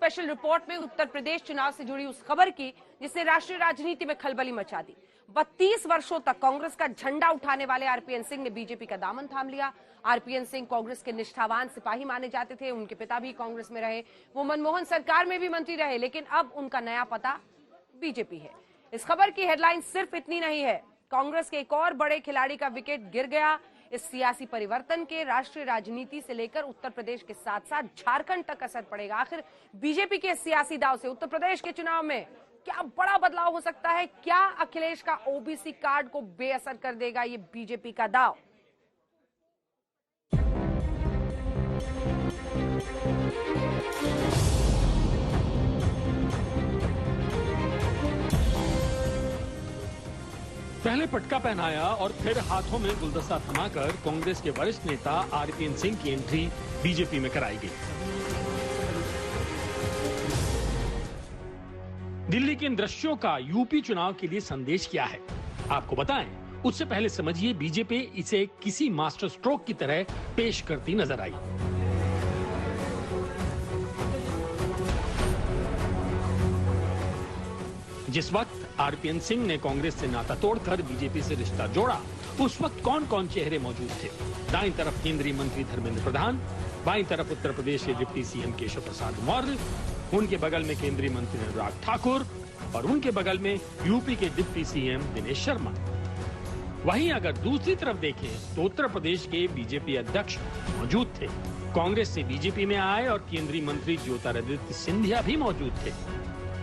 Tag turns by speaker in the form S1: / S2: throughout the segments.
S1: Special report में उत्तर प्रदेश चुनाव से जुड़ी उस खबर की जिसने राष्ट्रीय राजनीति में खलबली मचा दी। 32 वर्षों तक कांग्रेस का झंडा उठाने वाले आरपीएन सिंह ने बीजेपी का दामन थाम लिया। आरपीएन सिंह कांग्रेस के निष्ठावान सिपाही माने जाते थे। उनके पिता भी कांग्रेस में रहे, वो मनमोहन सरकार में भी मंत्री रहे, लेकिन अब उनका नया पता बीजेपी है। इस खबर की हेडलाइन सिर्फ इतनी नहीं है, कांग्रेस के एक और बड़े खिलाड़ी का विकेट गिर गया। इस सियासी परिवर्तन के राष्ट्रीय राजनीति से लेकर उत्तर प्रदेश के साथ साथ झारखंड तक असर पड़ेगा। आखिर बीजेपी के सियासी दांव से उत्तर प्रदेश के चुनाव में क्या बड़ा बदलाव हो सकता है? क्या अखिलेश का ओबीसी कार्ड को बेअसर कर देगा ये बीजेपी का दांव?
S2: पहले पटका पहनाया और फिर हाथों में गुलदस्ता थमाकर कांग्रेस के वरिष्ठ नेता आरपीएन सिंह की एंट्री बीजेपी में कराई गई। दिल्ली के इन दृश्यों का यूपी चुनाव के लिए संदेश क्या है, आपको बताएं। उससे पहले समझिए बीजेपी इसे किसी मास्टर स्ट्रोक की तरह पेश करती नजर आई। जिस वक्त आरपीएन सिंह ने कांग्रेस से नाता तोड़कर बीजेपी से रिश्ता जोड़ा, उस वक्त कौन कौन चेहरे मौजूद थे? दाईं तरफ केंद्रीय मंत्री धर्मेंद्र प्रधान, बाईं तरफ उत्तर प्रदेश के डिप्टी सीएम केशव प्रसाद मौर्य, उनके बगल में केंद्रीय मंत्री अनुराग ठाकुर और उनके बगल में यूपी के डिप्टी सीएम दिनेश शर्मा। वहीं अगर दूसरी तरफ देखें तो उत्तर प्रदेश के बीजेपी अध्यक्ष मौजूद थे। कांग्रेस से बीजेपी में आए और केंद्रीय मंत्री ज्योतिरादित्य सिंधिया भी मौजूद थे,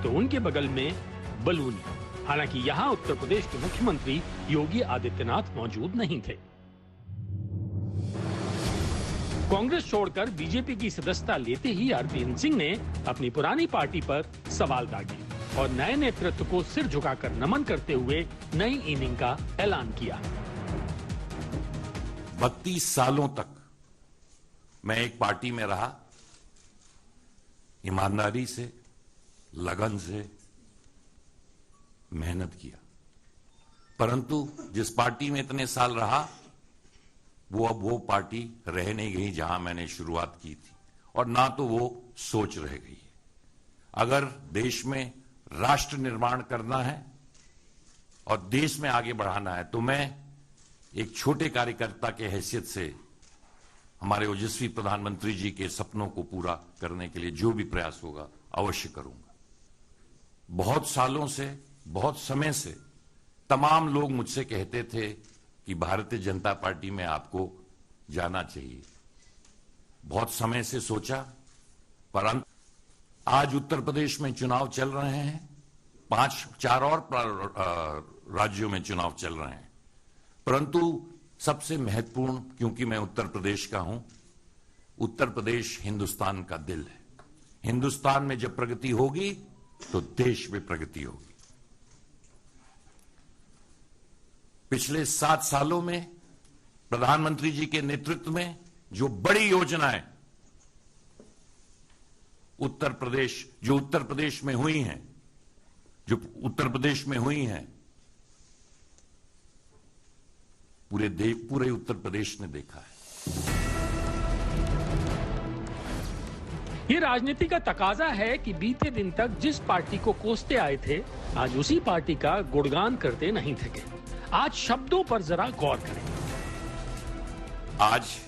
S2: तो उनके बगल में बलूनी। हालांकि यहां उत्तर प्रदेश के मुख्यमंत्री योगी आदित्यनाथ मौजूद नहीं थे। कांग्रेस छोड़कर बीजेपी की सदस्यता लेते ही आरपीएन सिंह ने अपनी पुरानी पार्टी पर सवाल दागे और नए नेतृत्व को सिर झुकाकर नमन करते हुए नई इनिंग का ऐलान किया।
S3: 32 सालों तक मैं एक पार्टी में रहा, ईमानदारी से, लगन से मेहनत किया, परंतु जिस पार्टी में इतने साल रहा वो अब वो पार्टी रह नहीं गई जहां मैंने शुरुआत की थी, और ना तो वो सोच रह गई है। अगर देश में राष्ट्र निर्माण करना है और देश में आगे बढ़ाना है तो मैं एक छोटे कार्यकर्ता के हैसियत से हमारे ओजस्वी प्रधानमंत्री जी के सपनों को पूरा करने के लिए जो भी प्रयास होगा अवश्य करूंगा। बहुत सालों से, बहुत समय से तमाम लोग मुझसे कहते थे कि भारतीय जनता पार्टी में आपको जाना चाहिए। बहुत समय से सोचा, परंतु आज उत्तर प्रदेश में चुनाव चल रहे हैं, 4 और राज्यों में चुनाव चल रहे हैं, परंतु सबसे महत्वपूर्ण, क्योंकि मैं उत्तर प्रदेश का हूं, उत्तर प्रदेश हिंदुस्तान का दिल है। हिंदुस्तान में जब प्रगति होगी तो देश में प्रगति होगी। पिछले 7 सालों में प्रधानमंत्री जी के नेतृत्व में जो बड़ी योजनाएं उत्तर प्रदेश में हुई हैं, पूरे उत्तर प्रदेश ने देखा है।
S2: ये राजनीति का तकाजा है कि बीते दिन तक जिस पार्टी को कोसते आए थे, आज उसी पार्टी का गुणगान करते नहीं थके। आज शब्दों पर जरा गौर करें।
S3: आज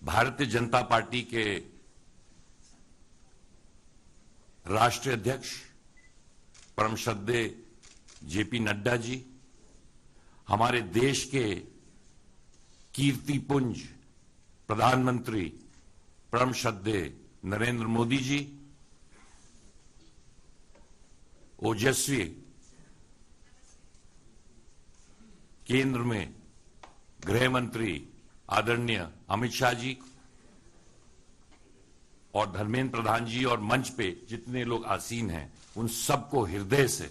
S3: भारतीय जनता पार्टी के राष्ट्रीय अध्यक्ष परम श्रद्धेय जेपी नड्डा जी, हमारे देश के कीर्तिपुंज प्रधानमंत्री परम श्रद्धेय नरेंद्र मोदी जी, ओजस्वी केंद्र में गृह मंत्री आदरणीय अमित शाह जी और धर्मेंद्र प्रधान जी, और मंच पे जितने लोग आसीन हैं उन सबको हृदय से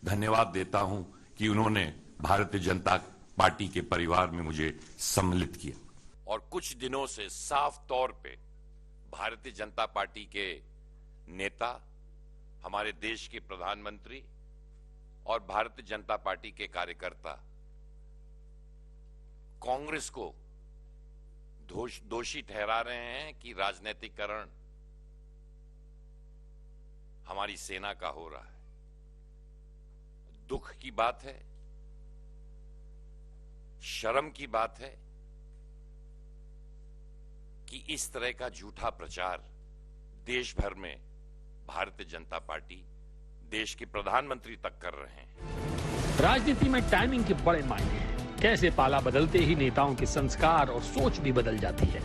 S3: धन्यवाद देता हूं कि उन्होंने भारतीय जनता पार्टी के परिवार में मुझे सम्मिलित किया। और कुछ दिनों से साफ तौर पे भारतीय जनता पार्टी के नेता, हमारे देश के प्रधानमंत्री और भारतीय जनता पार्टी के कार्यकर्ता कांग्रेस को दोषी ठहरा रहे हैं कि राजनीतिकरण हमारी सेना का हो रहा है। दुख की बात है, शर्म की बात है कि इस तरह का झूठा प्रचार देश भर में भारतीय जनता पार्टी, देश के प्रधानमंत्री तक कर रहे हैं।
S2: राजनीति में टाइमिंग के बड़े मायने हैं। कैसे पाला बदलते ही नेताओं के संस्कार और सोच भी बदल जाती है।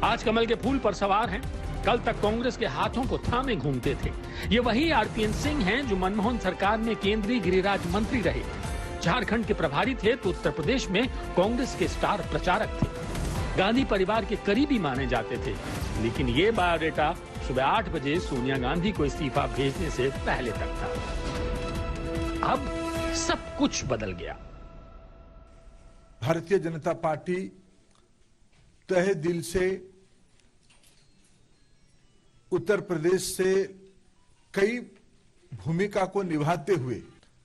S2: आज कमल के फूल पर सवार हैं, कल तक कांग्रेस के हाथों को थामे घूमते थे। ये वही आरपीएन सिंह हैं जो मनमोहन सरकार में केंद्रीय गृहराज मंत्री रहे, झारखंड के प्रभारी थे तो उत्तर प्रदेश में कांग्रेस के स्टार प्रचारक थे, गांधी परिवार के करीबी माने जाते थे। लेकिन ये बायोडेटा सुबह 8 बजे सोनिया गांधी को इस्तीफा भेजने से पहले तक था। अब सब कुछ बदल गया।
S4: भारतीय जनता पार्टी तहे दिल से उत्तर प्रदेश से कई भूमिका को निभाते हुए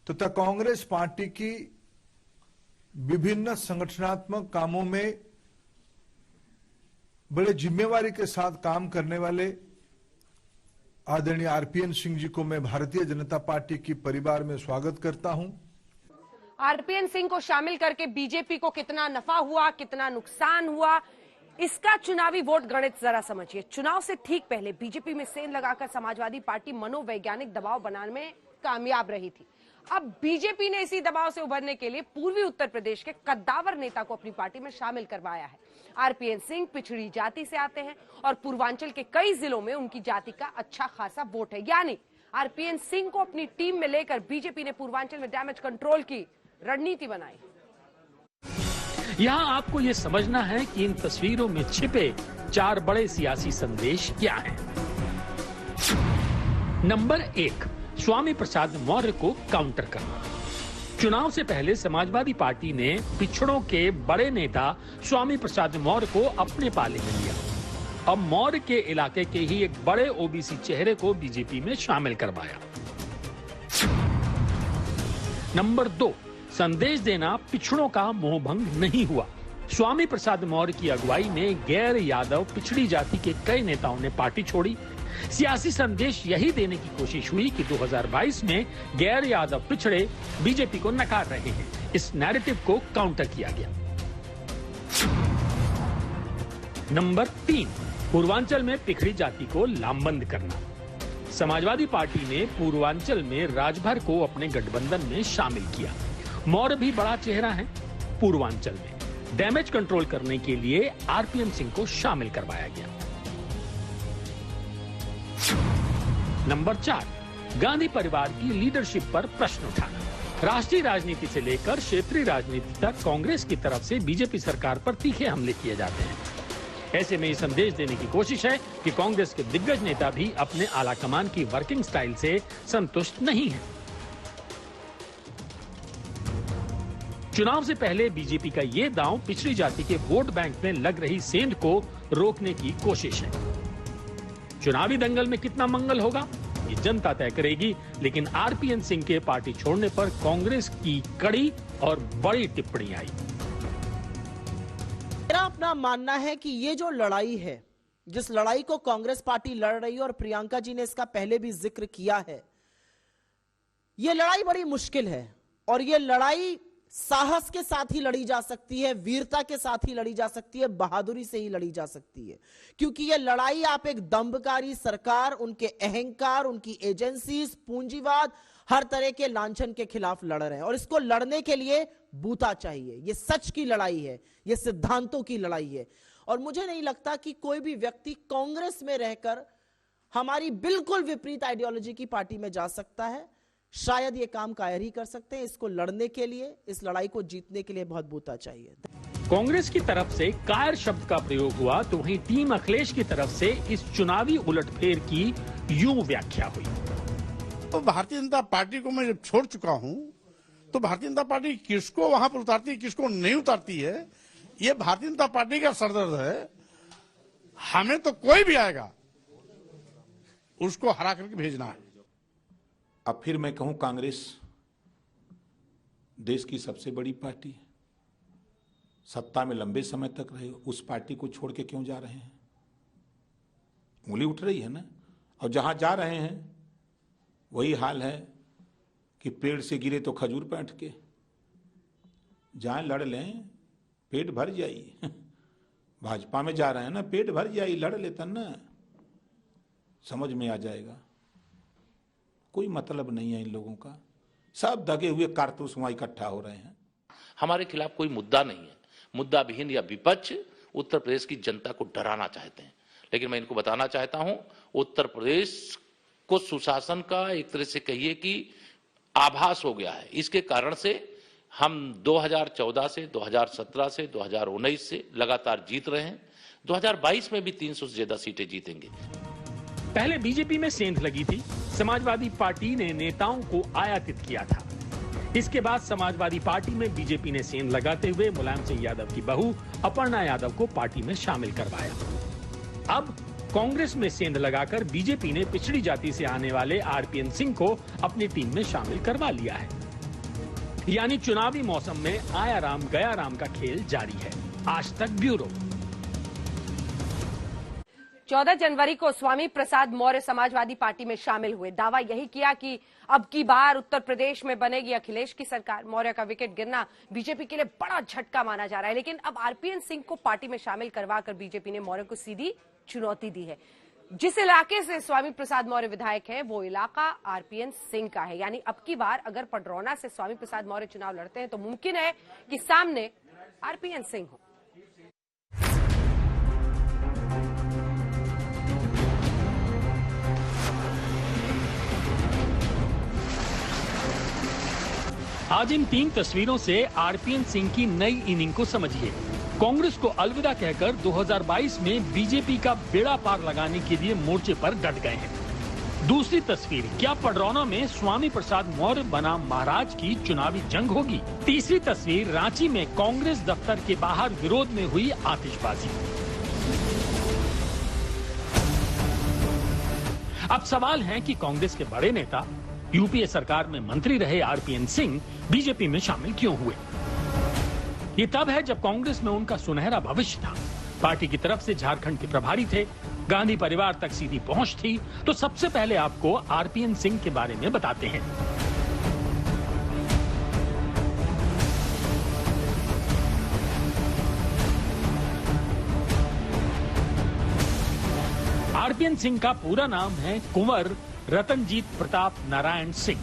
S4: तथा कांग्रेस पार्टी की विभिन्न संगठनात्मक कामों में बड़े जिम्मेवारी के साथ काम करने वाले आदरणीय आरपीएन सिंह जी को मैं भारतीय जनता पार्टी की परिवार में स्वागत करता हूं।
S1: आरपीएन सिंह को शामिल करके बीजेपी को कितना नफा हुआ, कितना नुकसान हुआ, इसका चुनावी वोट गणित जरा समझिए। चुनाव से ठीक पहले बीजेपी में सेंध लगाकर समाजवादी पार्टी मनोवैज्ञानिक दबाव बनाने में कामयाब रही थी। अब बीजेपी ने इसी दबाव से उभरने के लिए पूर्वी उत्तर प्रदेश के कद्दावर नेता को अपनी पार्टी में शामिल करवाया है। आरपीएन सिंह पिछड़ी जाति से आते हैं और पूर्वांचल के कई जिलों में उनकी जाति का अच्छा खासा वोट है। यानी आरपीएन सिंह को अपनी टीम में लेकर बीजेपी ने पूर्वांचल में डैमेज कंट्रोल की रणनीति बनाई।
S2: यहाँ आपको ये समझना है कि इन तस्वीरों में छिपे 4 बड़े सियासी संदेश क्या हैं। नंबर 1, स्वामी प्रसाद मौर्य को काउंटर करना। चुनाव से पहले समाजवादी पार्टी ने पिछड़ों के बड़े नेता स्वामी प्रसाद मौर्य को अपने पाले में लिया। अब मौर्य के इलाके के ही एक बड़े ओबीसी चेहरे को बीजेपी में शामिल करवाया। नंबर 2, संदेश देना पिछड़ों का मोहभंग नहीं हुआ। स्वामी प्रसाद मौर्य की अगुवाई में गैर यादव पिछड़ी जाति के कई नेताओं ने पार्टी छोड़ी। सियासी संदेश यही देने की कोशिश हुई कि 2022 में गैर यादव पिछड़े बीजेपी को नकार रहे हैं। इस नैरेटिव को काउंटर किया गया। नंबर 3, पूर्वांचल में पिछड़ी जाति को लामबंद करना। समाजवादी पार्टी ने पूर्वांचल में राजभर को अपने गठबंधन में शामिल किया। मौर्य भी बड़ा चेहरा है। पूर्वांचल में डैमेज कंट्रोल करने के लिए आरपीएन सिंह को शामिल करवाया गया। नंबर 4, गांधी परिवार की लीडरशिप पर प्रश्न उठाना। राष्ट्रीय राजनीति से लेकर क्षेत्रीय राजनीति तक कांग्रेस की तरफ से बीजेपी सरकार पर तीखे हमले किए जाते हैं। ऐसे में ये संदेश देने की कोशिश है कि कांग्रेस के दिग्गज नेता भी अपने आला कमान की वर्किंग स्टाइल से संतुष्ट नहीं है। चुनाव से पहले बीजेपी का ये दांव पिछड़ी जाति के वोट बैंक में लग रही सेंध को रोकने की कोशिश है। चुनावी दंगल में कितना मंगल होगा ये जनता तय करेगी, लेकिन आरपीएन सिंह के पार्टी छोड़ने पर कांग्रेस की कड़ी और बड़ी टिप्पणी आई।
S5: मेरा अपना मानना है कि ये जो लड़ाई है, जिस लड़ाई को कांग्रेस पार्टी लड़ रही है, और प्रियंका जी ने इसका पहले भी जिक्र किया है, ये लड़ाई बड़ी मुश्किल है और ये लड़ाई साहस के साथ ही लड़ी जा सकती है, वीरता के साथ ही लड़ी जा सकती है, बहादुरी से ही लड़ी जा सकती है। क्योंकि ये लड़ाई आप एक दंभकारी सरकार, उनके अहंकार, उनकी एजेंसीज, पूंजीवाद, हर तरह के लांछन के खिलाफ लड़ रहे हैं और इसको लड़ने के लिए बूता चाहिए। ये सच की लड़ाई है, ये सिद्धांतों की लड़ाई है और मुझे नहीं लगता कि कोई भी व्यक्ति कांग्रेस में रहकर हमारी बिल्कुल विपरीत आइडियोलॉजी की पार्टी में जा सकता है। शायद ये काम कायर ही कर सकते हैं। इसको लड़ने के लिए, इस लड़ाई को जीतने के लिए बहुत बूता चाहिए।
S2: कांग्रेस की तरफ से कायर शब्द का प्रयोग हुआ तो वहीं टीम अखिलेश की तरफ से इस चुनावी उलटफेर की यूं व्याख्या हुई।
S6: तो भारतीय जनता पार्टी को मैं जब छोड़ चुका हूं तो भारतीय जनता पार्टी किसको वहां पर उतारती है, किसको नहीं उतारती है, ये भारतीय जनता पार्टी का सरदर्द है। हमें तो कोई भी आएगा उसको हरा करके भेजना है।
S7: अब फिर मैं कहूं, कांग्रेस देश की सबसे बड़ी पार्टी है, सत्ता में लंबे समय तक रहे, उस पार्टी को छोड़ के क्यों जा रहे हैं? उंगली उठ रही है ना। और जहां जा रहे हैं वही हाल है कि पेड़ से गिरे तो खजूर पे अटके। जाए लड़ लें, पेट भर जाई। भाजपा में जा रहे हैं ना, पेट भर जाई, लड़ लेता ना, समझ में आ जाएगा। कोई मतलब नहीं है इन लोगों का, सब दगे हुए कारतूस वहां इकट्ठा हो रहे हैं।
S8: हमारे खिलाफ कोई मुद्दा नहीं है। मुद्दा विहीन या विपक्ष उत्तर प्रदेश की जनता को डराना चाहते हैं, लेकिन मैं इनको बताना चाहता हूं, उत्तर प्रदेश को सुशासन का एक तरह से कहिए कि आभास हो गया है। इसके कारण से हम 2014 से 2017 से 2019 से लगातार जीत रहे हैं। 2022 में भी 300 से ज्यादा सीटें जीतेंगे।
S2: पहले बीजेपी में सेंध लगी थी, समाजवादी पार्टी ने नेताओं को आयातित किया था। इसके बाद समाजवादी पार्टी में बीजेपी ने सेंध लगाते हुए मुलायम सिंह यादव की बहू अपर्णा यादव को पार्टी में शामिल करवाया। अब कांग्रेस में सेंध लगाकर बीजेपी ने पिछड़ी जाति से आने वाले आरपीएन सिंह को अपनी टीम में शामिल करवा लिया है। यानी चुनावी मौसम में आया राम गया राम का खेल जारी है। आज तक ब्यूरो।
S1: 14 जनवरी को स्वामी प्रसाद मौर्य समाजवादी पार्टी में शामिल हुए। दावा यही किया कि अब की बार उत्तर प्रदेश में बनेगी अखिलेश की सरकार। मौर्य का विकेट गिरना बीजेपी के लिए बड़ा झटका माना जा रहा है, लेकिन अब आरपीएन सिंह को पार्टी में शामिल करवाकर बीजेपी ने मौर्य को सीधी चुनौती दी है। जिस इलाके से स्वामी प्रसाद मौर्य विधायक हैं, वो इलाका आरपीएन सिंह का है। यानी अब की बार अगर पडरौना से स्वामी प्रसाद मौर्य चुनाव लड़ते हैं तो मुमकिन है कि सामने आरपीएन सिंह हो।
S2: आज इन 3 तस्वीरों से आरपीएन सिंह की नई इनिंग को समझिए। कांग्रेस को अलविदा कहकर 2022 में बीजेपी का बेड़ा पार लगाने के लिए मोर्चे पर डट गए हैं। दूसरी तस्वीर, क्या पडरौना में स्वामी प्रसाद मौर्य बनाम महाराज की चुनावी जंग होगी? तीसरी तस्वीर, रांची में कांग्रेस दफ्तर के बाहर विरोध में हुई आतिशबाजी। अब सवाल है कि कांग्रेस के बड़े नेता, यूपीए सरकार में मंत्री रहे आरपीएन सिंह बीजेपी में शामिल क्यों हुए? ये तब है जब कांग्रेस में उनका सुनहरा भविष्य था। पार्टी की तरफ से झारखंड के प्रभारी थे, गांधी परिवार तक सीधी पहुंच थी। तो सबसे पहले आपको आरपीएन सिंह के बारे में बताते हैं। आरपीएन सिंह का पूरा नाम है कुंवर रतनजीत प्रताप नारायण सिंह,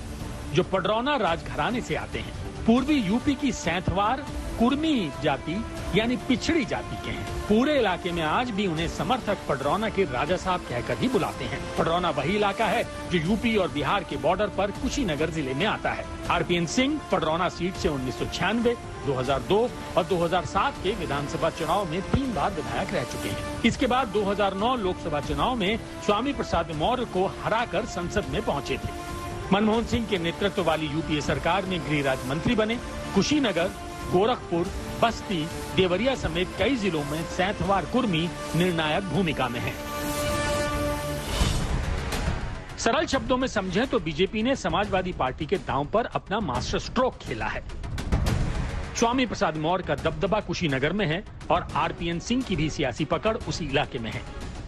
S2: जो पडरौना राजघराने से आते हैं। पूर्वी यूपी की सैंथवार कुर्मी जाति यानी पिछड़ी जाति के हैं। पूरे इलाके में आज भी उन्हें समर्थक पडरौना के राजा साहब कहकर ही बुलाते हैं। पडरौना वही इलाका है जो यूपी और बिहार के बॉर्डर पर कुशीनगर जिले में आता है। आरपीएन सिंह पडरौना सीट से 1996, 2002 और 2007 के विधानसभा चुनाव में 3 बार विधायक रह चुके हैं। इसके बाद 2009 लोकसभा चुनाव में स्वामी प्रसाद मौर्य को हराकर संसद में पहुंचे थे। मनमोहन सिंह के नेतृत्व वाली यूपीए सरकार में गृह राज्य मंत्री बने। कुशीनगर, गोरखपुर, बस्ती, देवरिया समेत कई जिलों में सैंथवार कुर्मी निर्णायक भूमिका में है। सरल शब्दों में समझें तो बीजेपी ने समाजवादी पार्टी के दांव पर अपना मास्टर स्ट्रोक खेला है। स्वामी प्रसाद मौर्य का दबदबा कुशीनगर में है और आरपीएन सिंह की भी सियासी पकड़ उसी इलाके में है।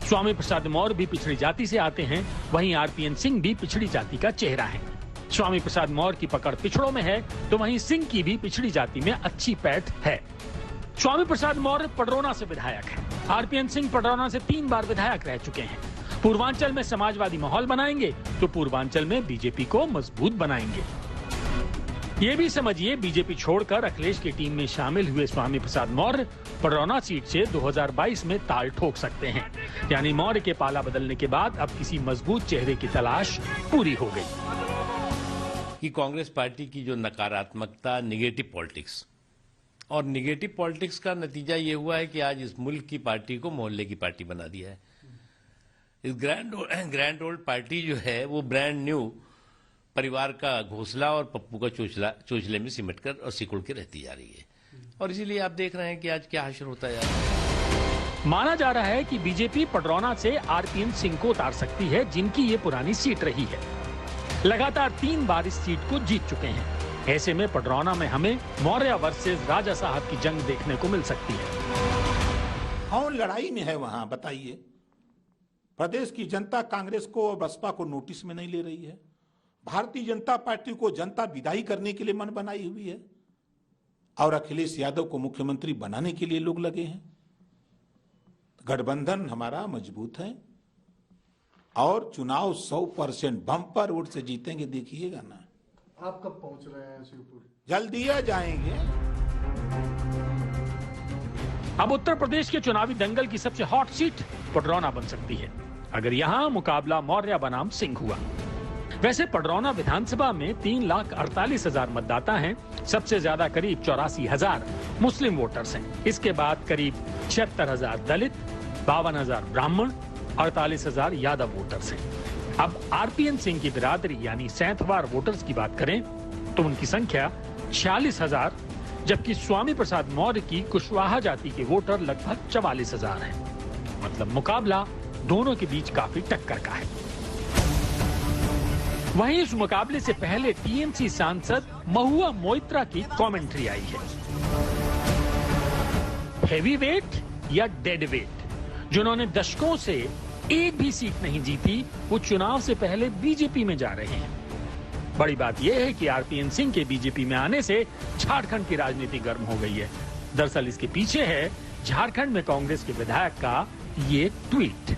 S2: स्वामी प्रसाद मौर्य भी पिछड़ी जाति से आते हैं, वहीं आरपीएन सिंह भी पिछड़ी जाति का चेहरा है। स्वामी प्रसाद मौर्य की पकड़ पिछड़ों में है, तो वहीं सिंह की भी पिछड़ी जाति में अच्छी पैठ है। स्वामी प्रसाद मौर्य पडरौना से विधायक है। आरपीएन सिंह पडरौना से 3 बार विधायक रह चुके हैं। पूर्वांचल में समाजवादी माहौल बनाएंगे तो पूर्वांचल में बीजेपी को मजबूत बनाएंगे। ये भी समझिए, बीजेपी छोड़कर अखिलेश की टीम में शामिल हुए स्वामी प्रसाद मौर्य पडरौना सीट से 2022 में ताल ठोक सकते हैं। यानी मौर्य के पाला बदलने के बाद अब किसी मजबूत चेहरे की तलाश पूरी हो गई।
S9: कि कांग्रेस पार्टी की जो नकारात्मकता, निगेटिव पॉलिटिक्स, और निगेटिव पॉलिटिक्स का नतीजा ये हुआ है कि आज इस मुल्क की पार्टी को मोहल्ले की पार्टी बना दिया है। इस ग्रैंड ओल्ड पार्टी जो है वो ब्रांड न्यू परिवार का घोंसला और पप्पू का चोचले में सिमट कर और सिकुड़ के रहती जा रही है। और इसीलिए आप देख रहे हैं कि आज क्या हाशिर होता जा रहा है।
S2: माना जा रहा है कि बीजेपी पडरौना से आरपीएन सिंह को उतार सकती है, जिनकी ये पुरानी सीट रही है। लगातार 3 बार इस सीट को जीत चुके हैं। ऐसे में पडरौना में हमें मौर्य वर्सेस राजा साहब की जंग देखने को मिल सकती है।
S7: कौन लड़ाई में है वहां, बताइए। प्रदेश की जनता कांग्रेस को और बसपा को नोटिस में नहीं ले रही है। भारतीय जनता पार्टी को जनता विदाई करने के लिए मन बनाई हुई है और अखिलेश यादव को मुख्यमंत्री बनाने के लिए लोग लगे हैं। गठबंधन हमारा मजबूत है और चुनाव 100% बम्पर वोट से जीतेंगे, देखिएगा ना।
S10: आप कब पहुंच रहे हैं शिवपुरी?
S7: जल्दी आ जाएंगे।
S2: अब उत्तर प्रदेश के चुनावी दंगल की सबसे हॉट सीट पडरौना बन सकती है अगर यहां मुकाबला मौर्य बनाम सिंह हुआ। वैसे पडरौना विधानसभा में 3,48,000 मतदाता हैं। सबसे ज्यादा करीब 84,000 मुस्लिम वोटर्स हैं। इसके बाद करीब 76,000 दलित, 52,000 ब्राह्मण, 48,000 यादव वोटर्स हैं। अब आरपीएन सिंह की बिरादरी यानी सैंथवार वोटर्स की बात करें तो उनकी संख्या 46,000, जबकि स्वामी प्रसाद मौर्य की कुशवाहा जाति के वोटर लगभग 44,000 हैं। मतलब मुकाबला दोनों के बीच काफी टक्कर का है। वहीं इस मुकाबले से पहले टीएमसी सांसद महुआ मोइत्रा की कमेंट्री आई है। हेवी वेट या डेड वेट, जिन्होंने दशकों से एक भी सीट नहीं जीती, वो चुनाव से पहले बीजेपी में जा रहे हैं। बड़ी बात यह है कि आरपीएन सिंह के बीजेपी में आने से झारखंड की राजनीति गर्म हो गई है। दरअसल इसके पीछे है झारखंड में कांग्रेस के विधायक का ये ट्वीट।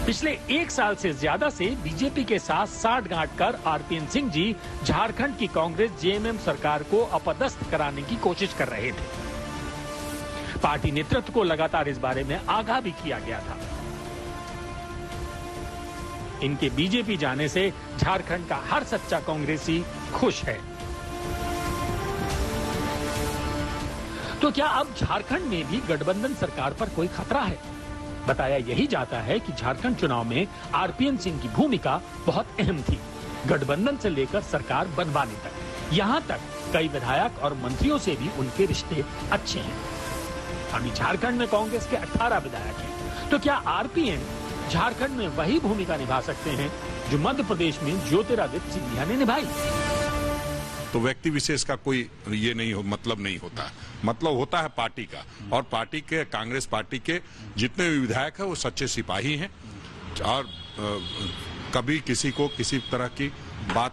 S2: पिछले 1 साल से ज्यादा से बीजेपी के साथ साठगांठ कर आरपीएन सिंह जी झारखंड की कांग्रेस जेएमएम सरकार को अपदस्थ कराने की कोशिश कर रहे थे। पार्टी नेतृत्व को लगातार इस बारे में आगाह भी किया गया था। इनके बीजेपी जाने से झारखंड का हर सच्चा कांग्रेसी खुश है। तो क्या अब झारखंड में भी गठबंधन सरकार पर कोई खतरा है? बताया यही जाता है कि झारखंड चुनाव में आरपीएन सिंह की भूमिका बहुत अहम थी, गठबंधन से लेकर सरकार बनवाने तक। यहां तक कई विधायक और मंत्रियों से भी उनके रिश्ते अच्छे हैं। अभी झारखंड में कांग्रेस के 18 विधायक हैं। तो क्या आरपीएन झारखंड में वही भूमिका निभा सकते हैं जो मध्य प्रदेश में ज्योतिरादित्य सिंधिया ने निभाई?
S11: तो व्यक्ति विशेष का कोई ये नहीं मतलब नहीं होता, मतलब होता है पार्टी का। और पार्टी के, कांग्रेस पार्टी के जितने भी विधायक हैं वो सच्चे सिपाही हैं और कभी किसी को किसी तरह की बात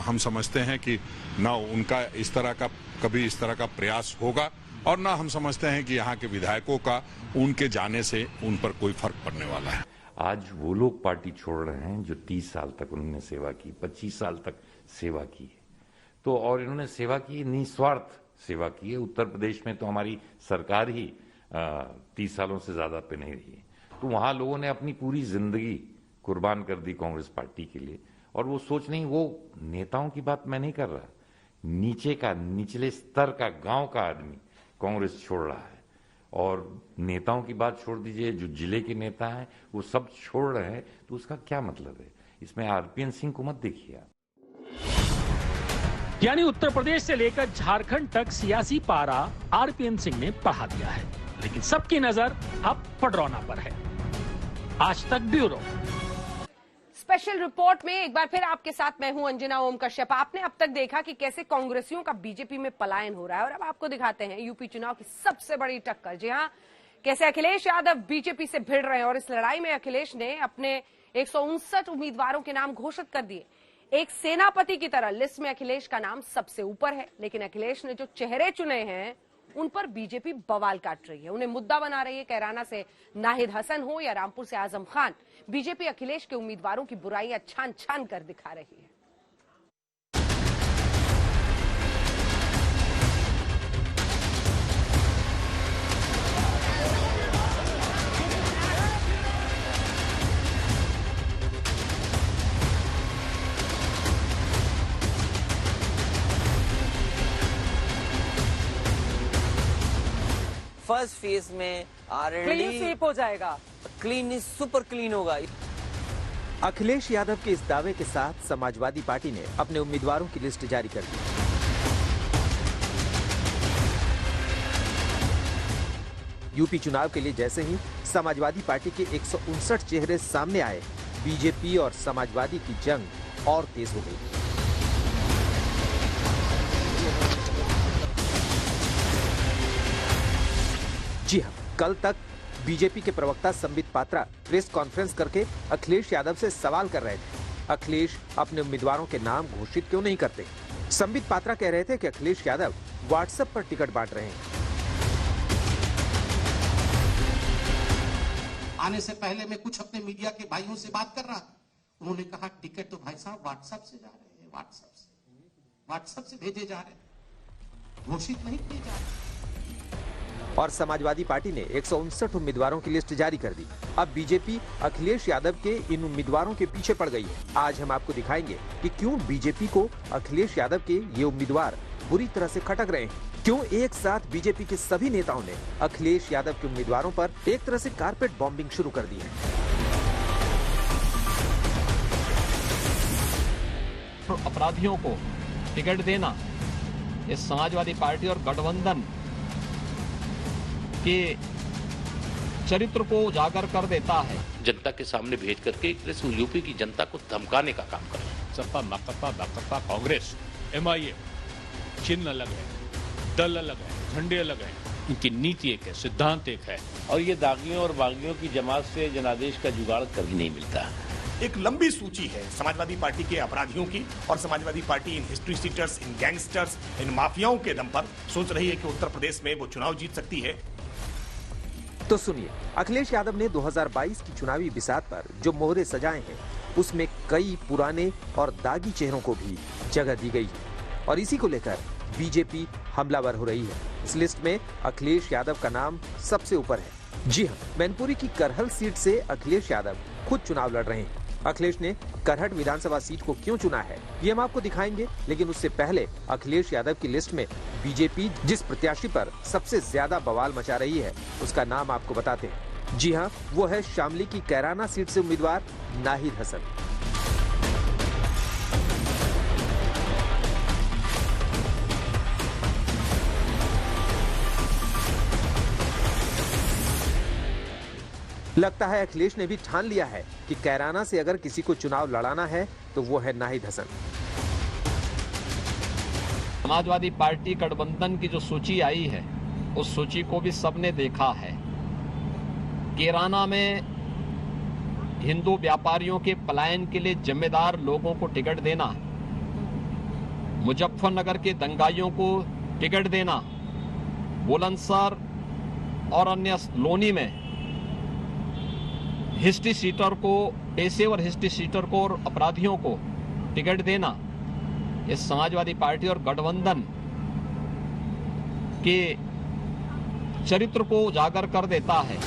S11: हम समझते हैं कि ना उनका इस तरह का कभी इस तरह का प्रयास होगा और ना हम समझते हैं कि यहाँ के विधायकों का उनके जाने से उन पर कोई फर्क पड़ने वाला है।
S3: आज वो लोग पार्टी छोड़ रहे हैं जो 30 साल तक उन्होंने सेवा की, 25 साल तक सेवा की है। तो और इन्होंने सेवा की, निस्वार्थ सेवा की है। उत्तर प्रदेश में तो हमारी सरकार ही 30 सालों से ज्यादा पे नहीं रही है। तो वहां लोगों ने अपनी पूरी जिंदगी कुर्बान कर दी कांग्रेस पार्टी के लिए। और वो सोच नहीं, वो नेताओं की बात मैं नहीं कर रहा, नीचे का, निचले स्तर का, गांव का आदमी कांग्रेस छोड़ रहा है। और नेताओं की बात छोड़ दीजिए, जो जिले के नेता हैं वो सब छोड़ रहे हैं, तो उसका क्या मतलब है? इसमें आरपीएन सिंह को मत देखिए आप।
S2: यानी उत्तर प्रदेश से लेकर झारखंड तक सियासी पारा आरपीएन सिंह ने बढ़ा दिया है, लेकिन सबकी नजर अब पडरौना पर है। आज तक ब्यूरो
S1: स्पेशल रिपोर्ट में एक बार फिर आपके साथ मैं हूं अंजना ओम कश्यप। आपने अब तक देखा कि कैसे कांग्रेसियों का बीजेपी में पलायन हो रहा है और अब आपको दिखाते हैं यूपी चुनाव की सबसे बड़ी टक्कर। जी हां, कैसे अखिलेश यादव बीजेपी से भिड़ रहे हैं और इस लड़ाई में अखिलेश ने अपने 159 उम्मीदवारों के नाम घोषित कर दिए। एक सेनापति की तरह लिस्ट में अखिलेश का नाम सबसे ऊपर है, लेकिन अखिलेश ने जो चेहरे चुने हैं उन पर बीजेपी बवाल काट रही है, उन्हें मुद्दा बना रही है। कैराना से नाहिद हसन हो या रामपुर से आजम खान, बीजेपी अखिलेश के उम्मीदवारों की बुराइयां छान छान कर दिखा रही है।
S12: फर्स्ट फेज में
S13: क्लीन स्वीप हो जाएगा,
S12: क्लीन सुपर क्लीन होगा।
S14: अखिलेश यादव के इस दावे के साथ समाजवादी पार्टी ने अपने उम्मीदवारों की लिस्ट जारी कर दी। यूपी चुनाव के लिए जैसे ही समाजवादी पार्टी के 159 चेहरे सामने आए, बीजेपी और समाजवादी की जंग और तेज हो गई। जी हां, कल तक बीजेपी के प्रवक्ता संबित पात्रा प्रेस कॉन्फ्रेंस करके अखिलेश यादव से सवाल कर रहे थे, अखिलेश अपने उम्मीदवारों के नाम घोषित क्यों नहीं करते। संबित पात्रा कह रहे थे कि अखिलेश यादव व्हाट्सएप पर टिकट बांट रहे हैं।
S15: आने से पहले मैं कुछ अपने मीडिया के भाइयों से बात कर रहा था, उन्होंने कहा टिकट तो भाई साहब व्हाट्सएप से जा रहे हैं, व्हाट्सएप से भेजे जा रहे हैं, घोषित नहीं किए जा रहे।
S14: और समाजवादी पार्टी ने 159 उम्मीदवारों की लिस्ट जारी कर दी। अब बीजेपी अखिलेश यादव के इन उम्मीदवारों के पीछे पड़ गई है। आज हम आपको दिखाएंगे कि क्यों बीजेपी को अखिलेश यादव के ये उम्मीदवार बुरी तरह से खटक रहे हैं, क्यों एक साथ बीजेपी के सभी नेताओं ने अखिलेश यादव के उम्मीदवारों पर एक तरह से कारपेट बॉम्बिंग शुरू कर दी है।
S2: तो अपराधियों को टिकट देना इस समाजवादी पार्टी और गठबंधन के चरित्र को उजागर कर देता है।
S8: जनता के सामने भेज करके एक तरह से यूपी की जनता को धमकाने का काम कर रहे हैं।
S9: सपा बसपा कांग्रेस MIM चिन्ह अलग है, दल अलग है, झंडे अलग है, इनकी नीति एक है, सिद्धांत एक है, और ये दागियों और बागियों की जमात से जनादेश का जुगाड़ कभी नहीं मिलता।
S16: एक लंबी सूची है समाजवादी पार्टी के अपराधियों की, और समाजवादी पार्टी इन हिस्ट्री सीटर्स, इन गैंगस्टर्स, इन माफियाओं के दम पर सोच रही है कि उत्तर प्रदेश में वो चुनाव जीत सकती है।
S14: तो सुनिए, अखिलेश यादव ने 2022 की चुनावी बिसात पर जो मोहरे सजाए हैं, उसमें कई पुराने और दागी चेहरों को भी जगह दी गई है, और इसी को लेकर बीजेपी हमलावर हो रही है। इस लिस्ट में अखिलेश यादव का नाम सबसे ऊपर है। जी हां, मैनपुरी की करहल सीट से अखिलेश यादव खुद चुनाव लड़ रहे हैं। अखिलेश ने करहट विधानसभा सीट को क्यों चुना है, ये हम आपको दिखाएंगे, लेकिन उससे पहले अखिलेश यादव की लिस्ट में बीजेपी जिस प्रत्याशी पर सबसे ज्यादा बवाल मचा रही है, उसका नाम आपको बताते हैं। जी हां, वो है शामली की कैराना सीट से उम्मीदवार नाहिद हसन। लगता है अखिलेश ने भी ठान लिया है कि कैराना से अगर किसी को चुनाव लड़ाना है तो वो है नाहिद हसन।
S2: समाजवादी पार्टी गठबंधन की जो सूची आई है, उस सूची को भी सबने देखा है। कैराना में हिंदू व्यापारियों के पलायन के लिए जिम्मेदार लोगों को टिकट देना, मुजफ्फरनगर के दंगाइयों को टिकट देना, बुलंदशहर और अन्य लोनी में हिस्ट्री सीटर को, पेशेवर हिस्ट्री सीटर को और अपराधियों को टिकट देना इस समाजवादी पार्टी और गठबंधन के चरित्र को उजागर कर देता है।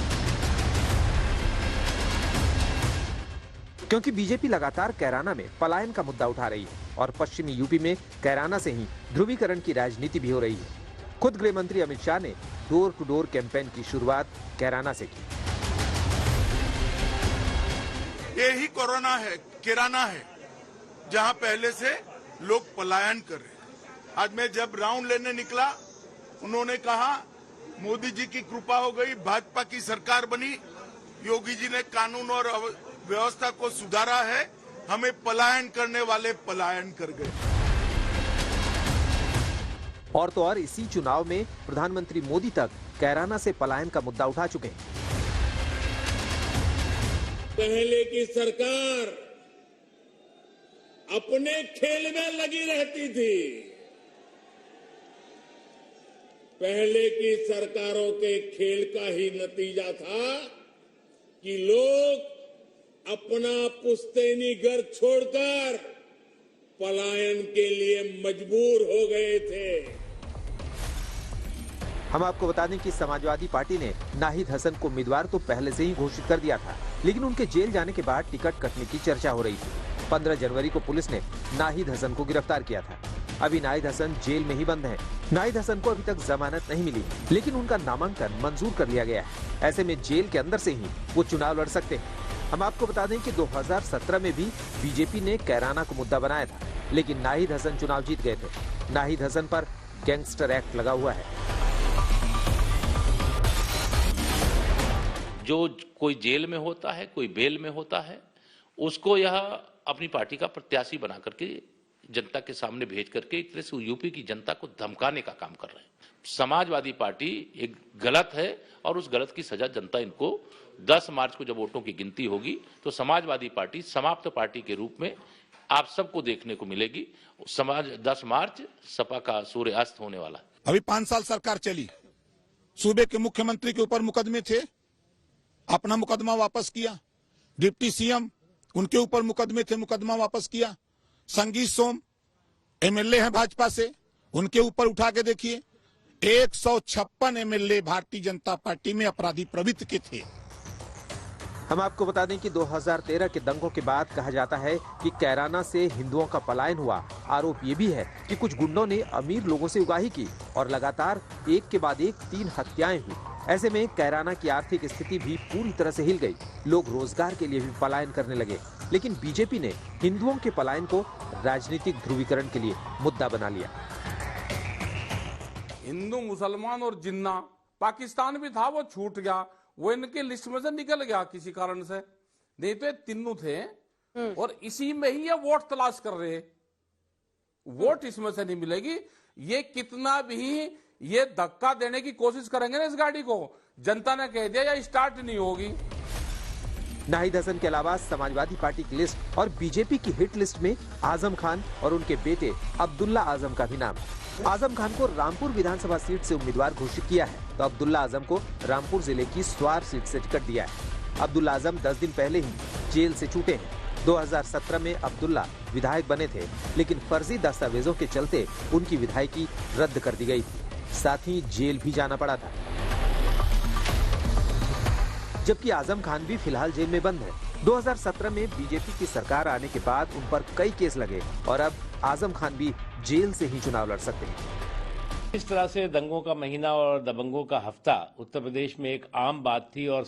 S14: क्योंकि बीजेपी लगातार कैराना में पलायन का मुद्दा उठा रही है, और पश्चिमी यूपी में कैराना से ही ध्रुवीकरण की राजनीति भी हो रही है। खुद गृह मंत्री अमित शाह ने डोर टू डोर कैंपेन की शुरुआत कैराना से की।
S17: ये ही कोरोना है, किराना है, जहां पहले से लोग पलायन कर रहे। आज मैं जब राउंड लेने निकला, उन्होंने कहा मोदी जी की कृपा हो गई, भाजपा की सरकार बनी, योगी जी ने कानून और व्यवस्था को सुधारा है, हमें पलायन करने वाले पलायन कर गए।
S14: और तो और इसी चुनाव में प्रधानमंत्री मोदी तक कैराना से पलायन का मुद्दा उठा चुके हैं।
S18: पहले की सरकार अपने खेल में लगी रहती थी। पहले की सरकारों के खेल का ही नतीजा था कि लोग अपना पुश्तैनी घर छोड़कर पलायन के लिए मजबूर हो गए थे।
S14: हम आपको बता दें कि समाजवादी पार्टी ने नाहिद हसन को उम्मीदवार तो पहले से ही घोषित कर दिया था, लेकिन उनके जेल जाने के बाद टिकट कटने की चर्चा हो रही थी। 15 जनवरी को पुलिस ने नाहिद हसन को गिरफ्तार किया था। अभी नाहिद हसन जेल में ही बंद हैं। नाहिद हसन को अभी तक जमानत नहीं मिली, लेकिन उनका नामांकन मंजूर कर लिया गया है। ऐसे में जेल के अंदर से ही वो चुनाव लड़ सकते हैं। हम आपको बता दें कि 2017 में भी बीजेपी ने कैराना को मुद्दा बनाया था, लेकिन नाहिद हसन चुनाव जीत गए थे। नाहिद हसन पर गैंगस्टर एक्ट लगा हुआ है।
S8: जो कोई जेल में होता है, कोई बेल में होता है, उसको यह अपनी पार्टी का प्रत्याशी बना करके जनता के सामने भेज करके एक तरह से यूपी की जनता को धमकाने का काम कर रहे हैं। समाजवादी पार्टी एक गलत है और उस गलत की सजा जनता इनको 10 मार्च को जब वोटों की गिनती होगी तो समाजवादी पार्टी समाप्त पार्टी के रूप में आप सबको देखने को मिलेगी। 10 मार्च सपा का सूर्य अस्त होने वाला है।
S16: अभी 5 साल सरकार चली, सूबे के मुख्यमंत्री के ऊपर मुकदमे थे, अपना मुकदमा वापस किया। डिप्टी सीएम उनके ऊपर मुकदमे थे, मुकदमा वापस किया। संगीत सोम एमएलए हैं भाजपा से, उनके ऊपर उठा के देखिए 156 एमएलए भारतीय जनता पार्टी में अपराधी प्रवृत्ति के थे।
S14: हम आपको बता दें कि 2013 के दंगों के बाद कहा जाता है कि कैराना से हिंदुओं का पलायन हुआ। आरोप ये भी है कि कुछ गुंडों ने अमीर लोगों से उगाही की और लगातार एक के बाद एक 3 हत्याएं हुई। ऐसे में कैराना की आर्थिक स्थिति भी पूरी तरह से हिल गई। लोग रोजगार के लिए भी पलायन करने लगे, लेकिन बीजेपी ने हिंदुओं के पलायन को राजनीतिक ध्रुवीकरण के लिए मुद्दा बना लिया।
S19: हिंदू, मुसलमान और जिन्ना, पाकिस्तान भी था, वो छूट गया, वो इनके लिस्ट में से निकल गया किसी कारण से। नहीं तो ये तीनों थे और इसी में ही ये वोट तलाश कर रहे। वोट इसमें से नहीं मिलेगी। ये कितना भी ये धक्का देने की कोशिश करेंगे ना इस गाड़ी को, जनता ने कह दिया या स्टार्ट नहीं होगी।
S14: नाहिद हसन के अलावा समाजवादी पार्टी की लिस्ट और बीजेपी की हिट लिस्ट में आजम खान और उनके बेटे अब्दुल्ला आजम का भी नाम है। आजम खान को रामपुर विधानसभा सीट से उम्मीदवार घोषित किया है तो अब्दुल्ला आजम को रामपुर जिले की स्वार सीट से टिकट दिया है। अब्दुल्ला आजम 10 दिन पहले ही जेल से छूटे हैं। 2017 में अब्दुल्ला विधायक बने थे, लेकिन फर्जी दस्तावेजों के चलते उनकी विधायकी रद्द कर दी गई थी, साथ ही जेल भी जाना पड़ा था। जबकि आजम खान भी फिलहाल जेल में बंद है। 2017 में बीजेपी की सरकार आने के बाद उन पर कई केस लगे और अब आजम खान भी जेल से ही चुनाव लड़ सकते हैं।
S9: इस तरह से दंगों का महीना और दबंगों का हफ्ता उत्तर प्रदेश में एक आम बात थी और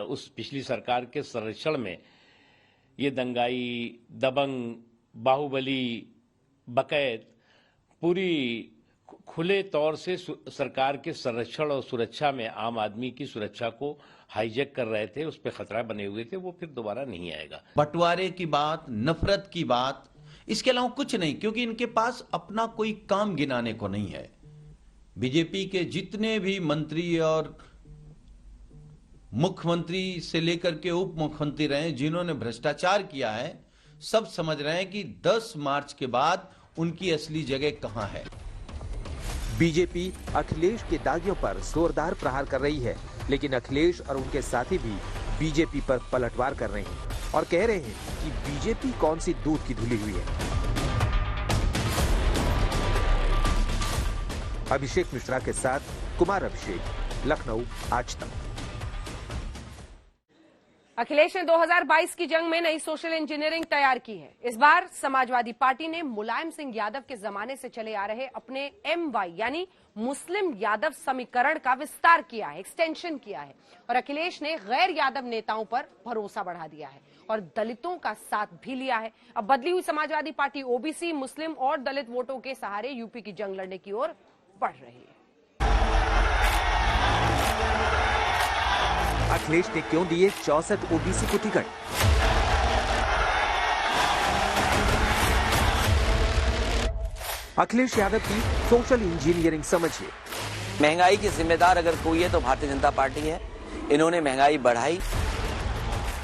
S9: उस पिछली सरकार के संरक्षण में ये दंगाई, दबंग, बाहुबली, बकैत पूरी खुले तौर से सरकार के संरक्षण और सुरक्षा में आम आदमी की सुरक्षा को हाईजैक कर रहे थे, उस पर खतरा बने हुए थे। वो फिर दोबारा नहीं आएगा।
S20: बंटवारे की बात, नफरत की बात, इसके अलावा कुछ नहीं, क्योंकि इनके पास अपना कोई काम गिनाने को नहीं है। बीजेपी के जितने भी मंत्री और मुख्यमंत्री से लेकर के उप मुख्यमंत्री रहे जिन्होंने भ्रष्टाचार किया है, सब समझ रहे हैं कि 10 मार्च के बाद उनकी असली जगह कहां है।
S14: बीजेपी अखिलेश के दागियों पर जोरदार प्रहार कर रही है, लेकिन अखिलेश और उनके साथी भी बीजेपी पर पलटवार कर रहे हैं और कह रहे हैं कि बीजेपी कौन सी दूध की धुली हुई है। अभिषेक मिश्रा के साथ कुमार अभिषेक, लखनऊ, आज तक।
S1: अखिलेश ने 2022 की जंग में नई सोशल इंजीनियरिंग तैयार की है। इस बार समाजवादी पार्टी ने मुलायम सिंह यादव के जमाने से चले आ रहे अपने MY यानी मुस्लिम यादव समीकरण का विस्तार किया है, एक्सटेंशन किया है और अखिलेश ने गैर यादव नेताओं पर भरोसा बढ़ा दिया है और दलितों का साथ भी लिया है। अब बदली हुई समाजवादी पार्टी OBC, मुस्लिम और दलित वोटों के सहारे यूपी की जंग लड़ने की ओर बढ़ रही है।
S14: अखिलेश ने क्यों दिए 64 OBC को टिकट? अखिलेश यादव की सोशल इंजीनियरिंग समझिए।
S12: महंगाई की जिम्मेदार अगर कोई है तो भारतीय जनता पार्टी है। इन्होंने महंगाई बढ़ाई।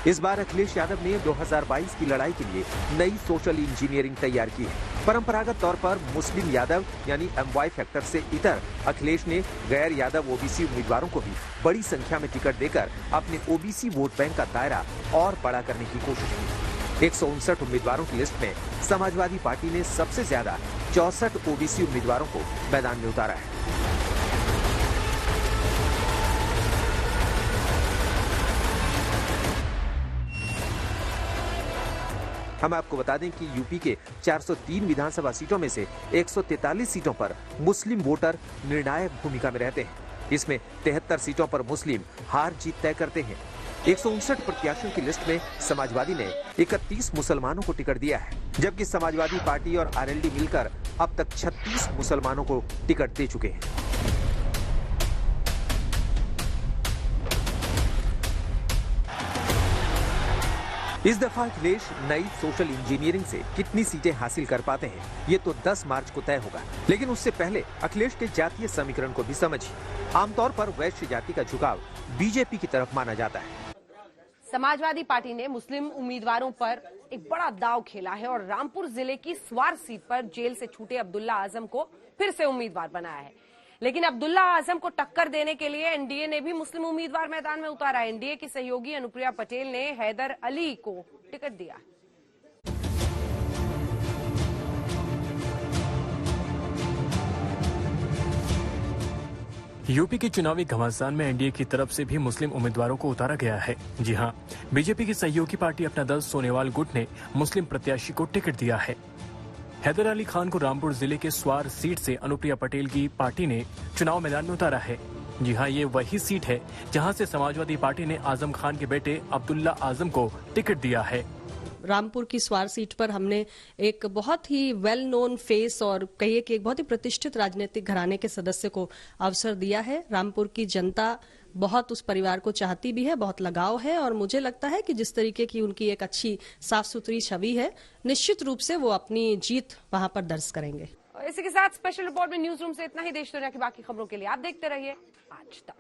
S14: इस बार अखिलेश यादव ने 2022 की लड़ाई के लिए नई सोशल इंजीनियरिंग तैयार की है। परंपरागत तौर पर मुस्लिम यादव यानी MY फैक्टर से इतर अखिलेश ने गैर यादव OBC उम्मीदवारों को भी बड़ी संख्या में टिकट देकर अपने OBC वोट बैंक का दायरा और बड़ा करने की कोशिश की। 159 उम्मीदवारों की लिस्ट में समाजवादी पार्टी ने सबसे ज्यादा 64 OBC उम्मीदवारों को मैदान में उतारा है। हम आपको बता दें कि यूपी के 403 विधानसभा सीटों में से 143 सीटों पर मुस्लिम वोटर निर्णायक भूमिका में रहते हैं। इसमें 73 सीटों पर मुस्लिम हार जीत तय करते हैं। 159 प्रत्याशियों की लिस्ट में समाजवादी ने 31 मुसलमानों को टिकट दिया है, जबकि समाजवादी पार्टी और RLD मिलकर अब तक 36 मुसलमानों को टिकट दे चुके हैं। इस दफा अखिलेश नई सोशल इंजीनियरिंग से कितनी सीटें हासिल कर पाते हैं ये तो 10 मार्च को तय होगा। लेकिन उससे पहले अखिलेश के जातीय समीकरण को भी समझिए। आमतौर पर वैश्य जाति का झुकाव बीजेपी की तरफ माना जाता है।
S1: समाजवादी पार्टी ने मुस्लिम उम्मीदवारों पर एक बड़ा दांव खेला है और रामपुर जिले की स्वार सीट पर जेल से छूटे अब्दुल्ला आजम को फिर से उम्मीदवार बनाया है। लेकिन अब्दुल्ला आजम को टक्कर देने के लिए एनडीए ने भी मुस्लिम उम्मीदवार मैदान में उतारा। एनडीए की सहयोगी अनुप्रिया पटेल ने हैदर अली को टिकट दिया।
S21: यूपी के चुनावी घमासान में एनडीए की तरफ से भी मुस्लिम उम्मीदवारों को उतारा गया है। जी हां, बीजेपी की सहयोगी पार्टी अपना दल सोनेवाल गुट ने मुस्लिम प्रत्याशी को टिकट दिया है। हैदर अली खान को रामपुर जिले के स्वार सीट से अनुप्रिया पटेल की पार्टी ने चुनाव मैदान में उतारा है। जी हां, ये वही सीट है जहां से समाजवादी पार्टी ने आजम खान के बेटे अब्दुल्ला आजम को टिकट दिया है।
S22: रामपुर की स्वार सीट पर हमने एक बहुत ही वेल नोन फेस और कहिए कि एक बहुत ही प्रतिष्ठित राजनीतिक घराने के सदस्य को अवसर दिया है। रामपुर की जनता बहुत उस परिवार को चाहती भी है, बहुत लगाव है और मुझे लगता है कि जिस तरीके की उनकी एक अच्छी साफ सुथरी छवि है, निश्चित रूप से वो अपनी जीत वहां पर दर्ज करेंगे।
S1: इसी के साथ स्पेशल रिपोर्ट में न्यूज रूम से इतना ही। देश दुनिया की बाकी खबरों के लिए आप देखते रहिए आज तक।